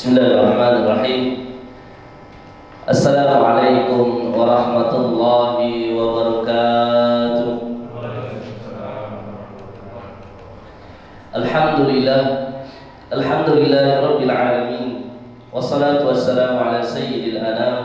Bismillahirrahmanirrahim. Assalamualaikum warahmatullahi wabarakatuh. Alhamdulillah, alhamdulillahirabbil alamin. Wassalatu wassalamu ala sayyidil anam,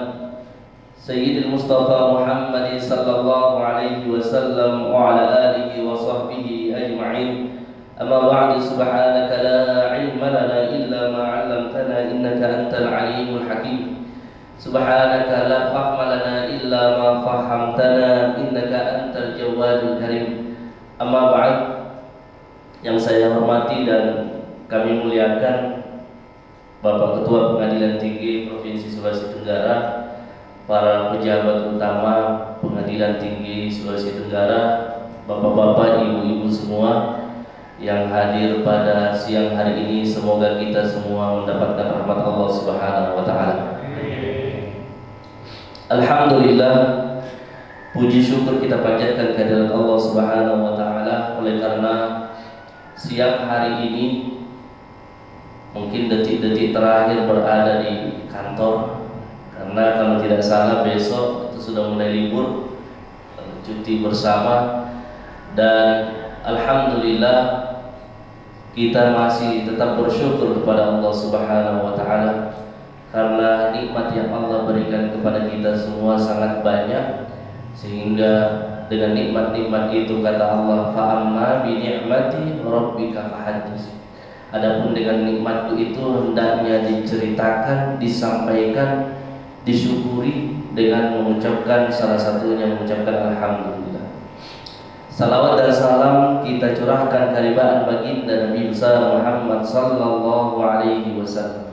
sayyidil mustafa Muhammad sallallahu alaihi wasallam wa ala alihi wa sahbihi ajma'in. Amma ba'du, subhanaka la ilma lana illa ma 'allamtana innaka antal alimul hakim. Subhanaka la fahma lana illa ma fahamtana innaka antal jawadul karim. Amma ba'd, yang saya hormati dan kami muliakan Bapak Ketua Pengadilan Tinggi Provinsi Sulawesi Tenggara, para pejabat utama Pengadilan Tinggi Sulawesi Tenggara, bapak-bapak, ibu-ibu semua yang hadir pada siang hari ini, semoga kita semua mendapatkan rahmat Allah Subhanahu wa taala. Alhamdulillah, puji syukur kita panjatkan kehadirat Allah Subhanahu wa taala oleh karena siang hari ini mungkin detik-detik terakhir berada di kantor, karena kalau tidak salah besok itu sudah mulai libur, cuti bersama, dan alhamdulillah kita masih tetap bersyukur kepada Allah Subhanahu wa taala karena nikmat yang Allah berikan kepada kita semua sangat banyak, sehingga dengan nikmat-nikmat itu kata Allah, fa'amma bi ni'mati rabbika fahaddits. Adapun dengan nikmatku itu hendaknya diceritakan, disampaikan, disyukuri dengan mengucapkan, salah satunya mengucapkan alhamdulillah. Salawat dan salam kita curahkan karibaan baginda Nabi besar Muhammad sallallahu alaihi wasallam,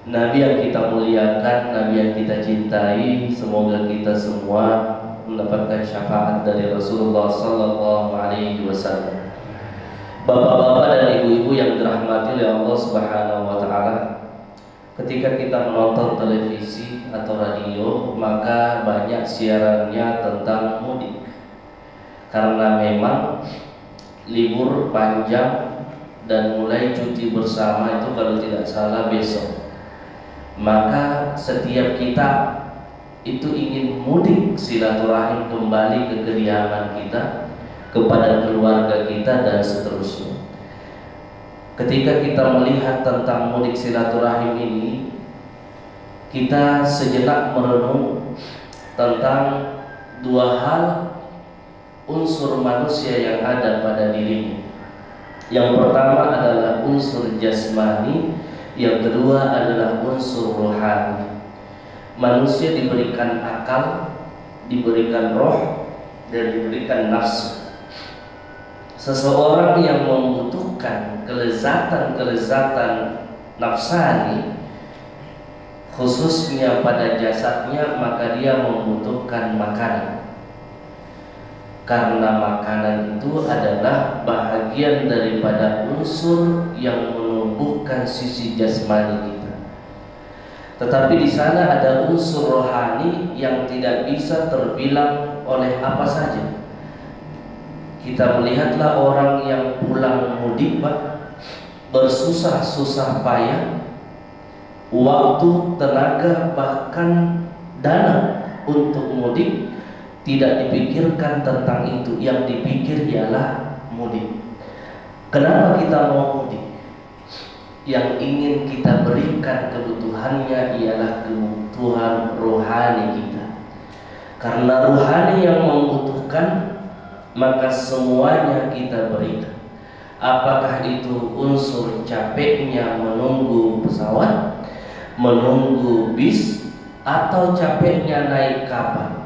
Nabi yang kita muliakan, Nabi yang kita cintai. Semoga kita semua mendapatkan syafaat dari Rasulullah sallallahu alaihi wasallam. Bapak-bapak dan ibu-ibu yang dirahmati oleh Allah Subhanahu wa taala, ketika kita menonton televisi atau radio, maka banyak siarannya tentang mudik. Karena memang libur panjang dan mulai cuti bersama itu kalau tidak salah besok, maka setiap kita itu ingin mudik silaturahim kembali ke kediaman kita, kepada keluarga kita dan seterusnya. Ketika kita melihat tentang mudik silaturahim ini, kita sejenak merenung tentang dua hal unsur manusia yang ada pada dirinya. Yang pertama adalah unsur jasmani, yang kedua adalah unsur rohani. Manusia diberikan akal, diberikan roh, dan diberikan nafsu. Seseorang yang membutuhkan kelezatan nafsani, khususnya pada jasadnya, maka dia membutuhkan makanan. Karena makanan itu adalah bahagian daripada unsur yang menumbuhkan sisi jasmani kita. Tetapi di sana ada unsur rohani yang tidak bisa terbilang oleh apa saja. Kita melihatlah orang yang pulang mudik, bersusah-susah payah, waktu, tenaga, bahkan dana untuk mudik, tidak dipikirkan tentang itu. Yang dipikir ialah mudik. Kenapa kita mau mudik? Yang ingin kita berikan kebutuhannya ialah kebutuhan rohani kita. Karena rohani yang membutuhkan, maka semuanya kita berikan. Apakah itu unsur capeknya menunggu pesawat, menunggu bis, atau capeknya naik kapal?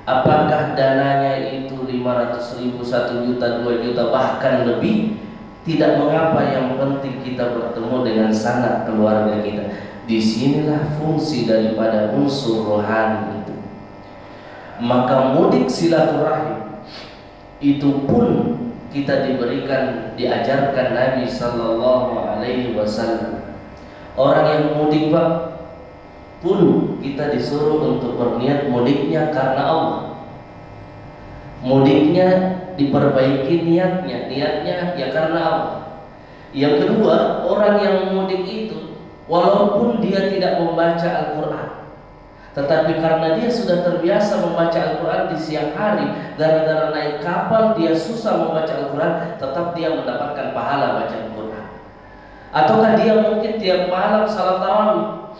Apakah dananya itu 500.000, 1 juta, 2 juta, bahkan lebih? Tidak mengapa, yang penting kita bertemu dengan sanak keluarga kita. Disinilah fungsi daripada unsur rohani itu. Maka mudik silaturahim itu pun kita diberikan, diajarkan Nabi sallallahu alaihi wasallam. Orang yang mudik pun kita disuruh untuk berniat mudiknya karena Allah. Mudiknya diperbaiki niatnya ya karena Allah. Yang kedua, orang yang mudik itu walaupun dia tidak membaca Al-Quran. Tetapi karena dia sudah terbiasa membaca Al-Quran di siang hari, gara-gara naik kapal dia susah membaca Al-Quran, tetap dia mendapatkan pahala baca Al-Quran. Ataukah dia mungkin tiap malam salat tarawih,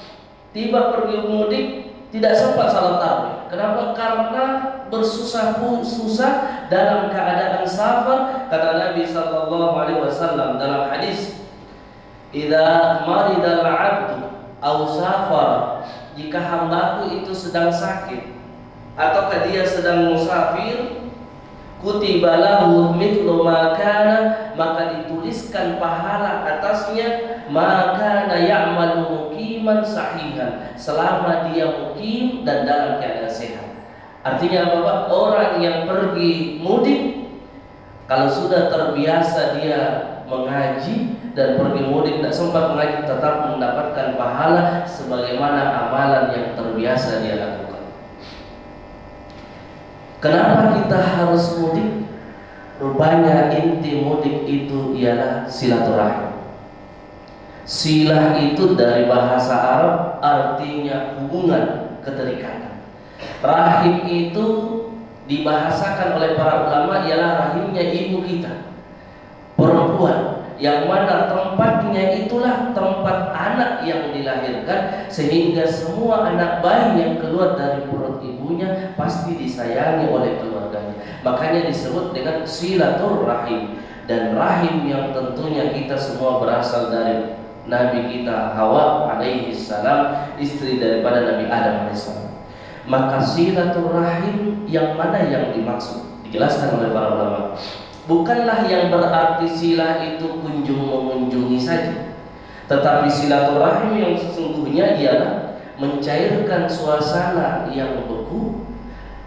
tiba pergi mudik tidak sempat salat tarawih. Kenapa? Karena bersusah-susah dalam keadaan safar. Kata Nabi sallallahu alaihi wasallam dalam hadis, "Idza maridal 'abdu aw safara," jika hambaku itu sedang sakit ataukah dia sedang musafir, kutiba lahu mithlu ma kana, maka dituliskan pahala atasnya ma kana ya'malu muqiman sahihan, selama dia mukim dan dalam keadaan sehat. Artinya apa Pak? Orang yang pergi mudik, kalau sudah terbiasa dia mengaji dan pergi mudik tidak sempat mengaji, tetap mendapatkan pahala sebagaimana amalan yang terbiasa dia lakukan. Kenapa kita harus mudik? Rupanya inti mudik itu ialah silaturahim. Silah itu dari bahasa Arab artinya hubungan, keterikatan. Rahim itu dibahasakan oleh para ulama ialah rahimnya ibu kita, perempuan, yang mana tempatnya itulah tempat anak yang dilahirkan, sehingga semua anak bayi yang keluar dari perut ibunya pasti disayangi oleh keluarganya. Makanya disebut dengan silaturahim. Dan rahim yang tentunya kita semua berasal dari Nabi kita Hawa alaihi salam, istri daripada Nabi Adam alaihi salam. Maka silaturahim yang mana yang dimaksud? Dijelaskan oleh para ulama. Bukanlah yang berarti silah itu kunjung mengunjungi saja, tetapi silaturahim yang sesungguhnya ialah mencairkan suasana yang beku,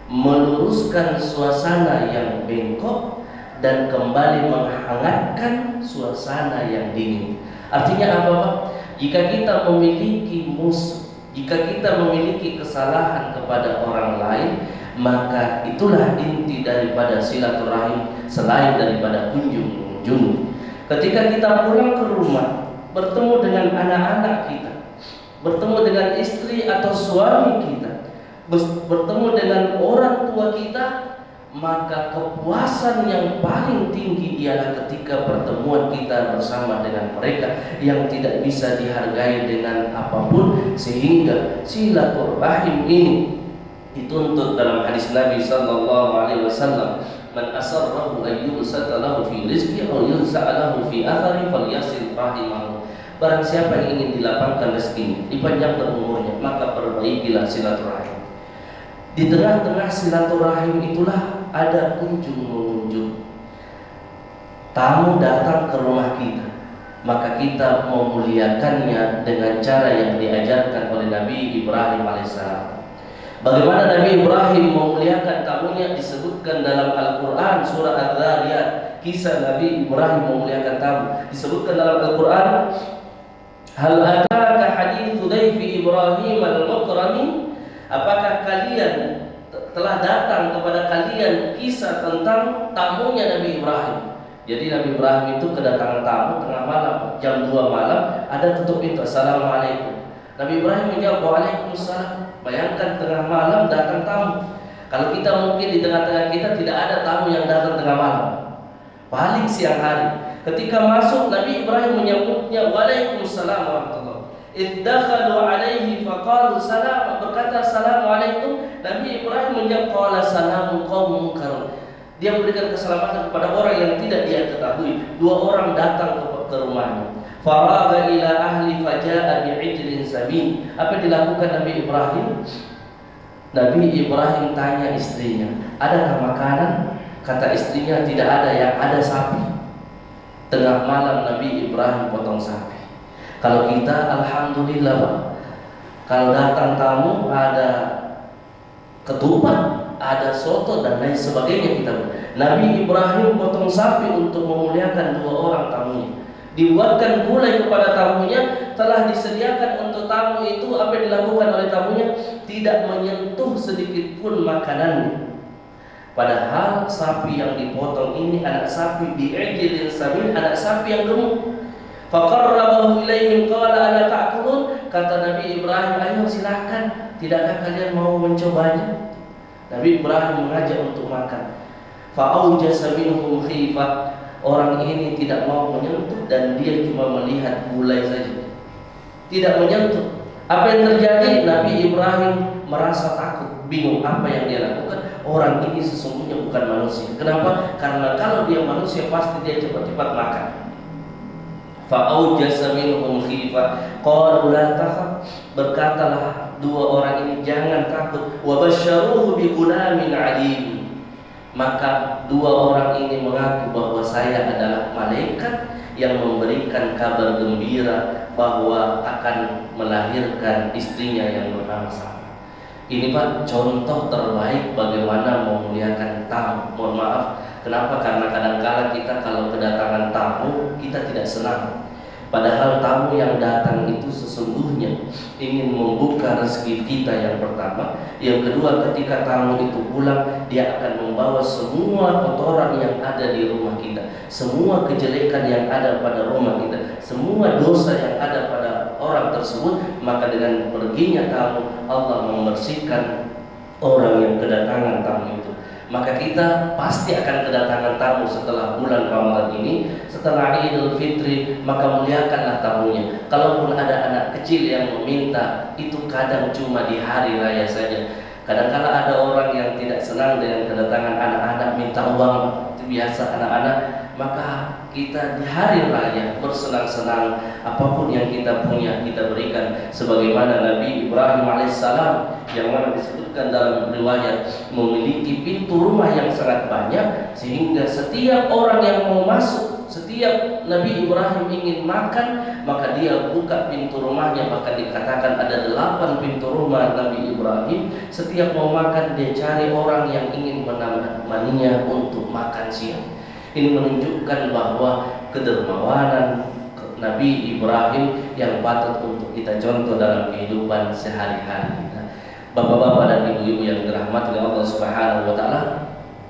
meluruskan suasana yang bengkok, dan kembali menghangatkan suasana yang dingin. Artinya apa Pak? Jika kita memiliki musuh, jika kita memiliki kesalahan kepada orang lain, maka itulah inti daripada silaturahim selain daripada kunjung-kunjung. Ketika kita pulang ke rumah, bertemu dengan anak-anak kita, bertemu dengan istri atau suami kita, bertemu dengan orang tua kita, maka kepuasan yang paling tinggi ialah ketika pertemuan kita bersama dengan mereka yang tidak bisa dihargai dengan apapun. Sehingga silaturahim ini dituntut dalam hadis Nabi sallallahu alaihi wasallam, man asarrahu ayyusata lahu fi rizqi aw yunsa'a lahu fi athari falyasil rahimahu. Barang siapa yang ingin dilapangkan rezekinya, dipanjangkan umurnya, maka perbaikilah silaturahim. Di tengah-tengah silaturahim itulah ada kunjung mengunjung. Tamu datang ke rumah kita, maka kita memuliakannya dengan cara yang diajarkan oleh Nabi Ibrahim alaihissalam. Bagaimana Nabi Ibrahim memuliakan tamunya disebutkan dalam Al-Quran surah Adz-Dzariyat. Kisah Nabi Ibrahim memuliakan tamu disebutkan dalam Al-Quran. Hal ataka haditsu dhaifi Ibrahim al-mukramin? Apakah kalian telah datang kepada kalian kisah tentang tamunya Nabi Ibrahim? Jadi Nabi Ibrahim itu kedatangan tamu tengah malam, jam 2 malam, ada tutup pintu, assalamualaikum. Nabi Ibrahim menjawab, waalaikumsalam. Bayangkan tengah malam datang tamu. Kalau kita mungkin di tengah-tengah kita tidak ada tamu yang datang tengah malam, paling siang hari. Ketika masuk, Nabi Ibrahim menyambutnya, waalaikumsalam warahmatullahi. Iddakhalu alaihi faqalu salam, berkata assalamualaikum. Nabi Ibrahim menjawab, qala salamun qaumun munkar. Dia memberikan keselamatan kepada orang yang tidak dia ketahui. 2 orang datang ke rumahnya. Faraga ila ahli faja'a bi'ijlin samin. Apa yang dilakukan Nabi Ibrahim? Nabi Ibrahim tanya istrinya, adakah makanan? Kata istrinya, tidak ada, yang ada sapi. Tengah malam Nabi Ibrahim potong sapi. Kalau kita alhamdulillah Pak, kalau datang tamu ada ketupat, ada soto dan lain sebagainya kita. Nabi Ibrahim potong sapi untuk memuliakan 2 orang tamunya. Dibuatkan gulai kepada tamunya, telah disediakan untuk tamu itu. Apa yang dilakukan oleh tamunya? Tidak menyentuh sedikit pun makanannya. Padahal sapi yang dipotong ini anak sapi bi'ijlin samin, anak sapi yang gemuk. Faqarrabahu ilaihim qala ala ta'kulun. Kata Nabi Ibrahim, ayo silakan, tidakkah kalian mau mencobanya? Nabi Ibrahim mengajak untuk makan. Fa'aujasa minhum khifah. Orang ini tidak mau menyentuh dan dia cuma melihat gulai saja, tidak menyentuh. Apa yang terjadi? Nabi Ibrahim merasa takut, bingung apa yang dia lakukan. Orang ini sesungguhnya bukan manusia. Kenapa? Karena kalau dia manusia pasti dia cepat-cepat makan. Fa'aujasa minhum khifah qalu la takhaf. Berkatalah dua orang ini, jangan takut. Wa basyaruhu bi ghulamin alim. Maka dua orang ini mengaku bahwa saya adalah malaikat yang memberikan kabar gembira bahwa akan melahirkan istrinya yang bernama Sarah. Ini Pak, contoh terbaik bagaimana memuliakan tamu. Mohon maaf, kenapa? Karena kadang-kala kita kalau kedatangan tamu kita tidak senang. Padahal tamu yang datang itu sesungguhnya ingin membuka rezeki kita yang pertama. Yang kedua, ketika tamu itu pulang, dia akan membawa semua kotoran yang ada di rumah kita, semua kejelekan yang ada pada rumah kita, semua dosa yang ada pada orang tersebut. Maka dengan perginya tamu, Allah membersihkan orang yang kedatangan tamu itu. Maka kita pasti akan kedatangan tamu setelah bulan Ramadan ini, setelah Idul Fitri, maka muliakanlah tamunya. Kalaupun ada anak kecil yang meminta, itu kadang cuma di hari raya saja. Kadang-kala ada orang yang tidak senang dengan kedatangan anak-anak minta uang, itu biasa anak-anak. Maka kita di hari raya bersenang-senang, apapun yang kita punya kita berikan. Sebagaimana Nabi Ibrahim alaihissalam yang mana disebutkan dalam riwayat memiliki pintu rumah yang sangat banyak, sehingga setiap orang yang mau masuk, setiap Nabi Ibrahim ingin makan, maka dia buka pintu rumahnya. Bahkan dikatakan ada 8 pintu rumah Nabi Ibrahim. Setiap mau makan dia cari orang yang ingin menemaninya untuk makan siang. Ini menunjukkan bahwa kedermawanan Nabi Ibrahim yang patut untuk kita contoh dalam kehidupan sehari-hari. Bapak-bapak dan ibu-ibu yang dirahmati oleh Allah Subhanahu wa taala,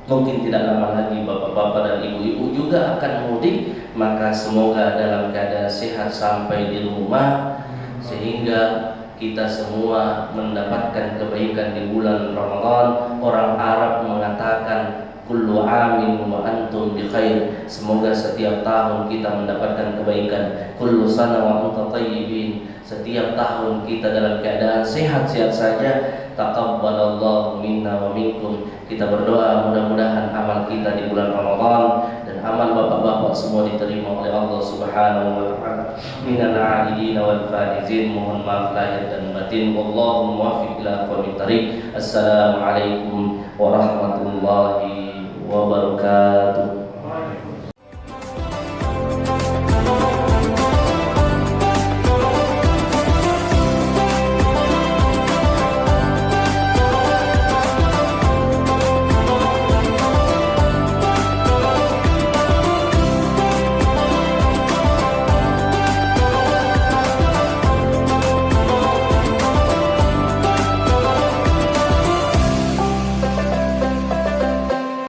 mungkin tidak lama lagi bapak-bapak dan ibu-ibu juga akan mudik. Maka semoga dalam keadaan sehat sampai di rumah, sehingga kita semua mendapatkan kebaikan di bulan Ramadan. Orang Arab mengatakan kullu amin wa antum bi khair. Semoga setiap tahun kita mendapatkan kebaikan. Kullu sana wa antum tayyibin. Setiap tahun kita dalam keadaan sehat-sehat saja. Taqabbalallahu minna wa minkum. Kita berdoa mudah-mudahan amal kita di bulan Ramadan dan amal bapak-bapak semua diterima oleh Allah Subhanahu wa taala. Minal a'idin wal faizin. Mohon maaf lahir dan batin. Wallahu muwaffiq ila aqwamit thariq. Assalamualaikum warahmatullahi wabarakatuh.